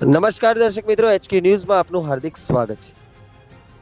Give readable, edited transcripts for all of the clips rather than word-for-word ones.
નમસ્કાર દર્શક મિત્રો, એચકે ન્યૂઝમાં આપનું હાર્દિક સ્વાગત છે।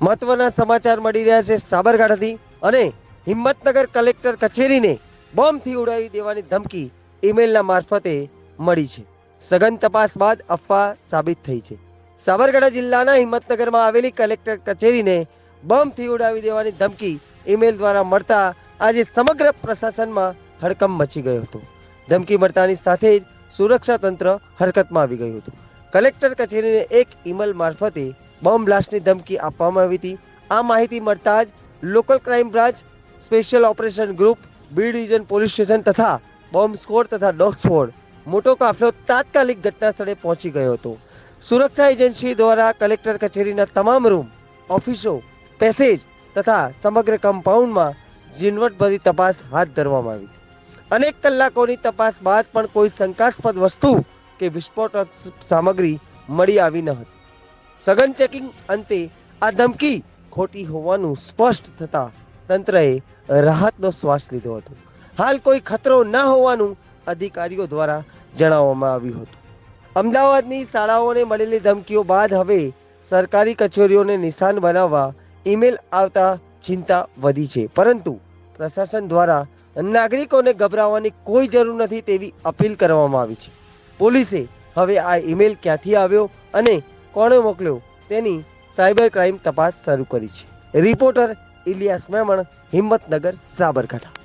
મહત્વના સમાચાર મળી રહ્યા છે સાબરકાંઠાથી અને હિંમતનગર કલેક્ટર કચેરીને બોમ્બથી ઉડાવી દેવાની ધમકી ઈમેલના મારફતે મળી છે। સઘન તપાસ બાદ અફવા સાબિત થઈ છે। સાબરકાંઠા જિલ્લાના હિંમતનગરમાં આવેલી કલેક્ટર કચેરીને બોમ્બથી ઉડાવી દેવાની ધમકી ઈમેલ દ્વારા મળતા આજે સમગ્ર પ્રશાસનમાં હડકંપ મચી ગયો હતો। ધમકી મળતાની સાથે જ સુરક્ષા તંત્ર હરકતમાં આવી ગયું હતું। કલેક્ટર કચેરીને એક ઈમેલ મારફતે બોમ્બ બ્લાસ્ટની ધમકી આપવામાં આવી હતી। આ માહિતી મળતા જ local crime branch, special operation group, B division police station તથા બોમ્બ સ્ક્વોડ તથા ડોગ સ્ક્વોડ મોટો કાફલો તાત્કાલિક ઘટના સ્થળે પહોંચી ગયો હતો। સુરક્ષા એજન્સી દ્વારા કલેક્ટર કચેરીના તમામ રૂમ, ઓફિસો, પેસેજ તથા સમગ્ર કમ્પાઉન્ડમાં ઝીણવટભરી તપાસ હાથ ધરવામાં આવી હતી। અનેક કલાકોની તપાસ બાદ પણ કોઈ શંકાસ્પદ વસ્તુ કે વિસ્ફોટક સામગ્રી મળી આવી ન હતી। સઘન ચેકિંગ અંતે આ ધમકી ખોટી હોવાનું સ્પષ્ટ થતા તંત્રએ રાહતનો શ્વાસ લીધો હતો। હાલ કોઈ ખતરો ન હોવાનું અધિકારીઓ દ્વારા જણાવવામાં આવ્યું હતું। અમદાવાદની શાળાઓને મળેલી ધમકીઓ બાદ હવે સરકારી કચેરીઓને નિશાન બનાવવા ઈમેલ આવતા ચિંતા વધી છે, પરંતુ પ્રશાસન દ્વારા નાગરિકોને ગભરાવાની કોઈ જરૂર નથી તેવી અપીલ કરવામાં આવી છે। પોલીસે હવે આ ઈમેલ ક્યાંથી આવ્યો અને કોણે મોકલ્યો તેની સાયબર ક્રાઇમ તપાસ શરૂ કરી છે। રિપોર્ટર ઇલિયાસ મેમણ, હિંમતનગર, સાબરકાંઠા।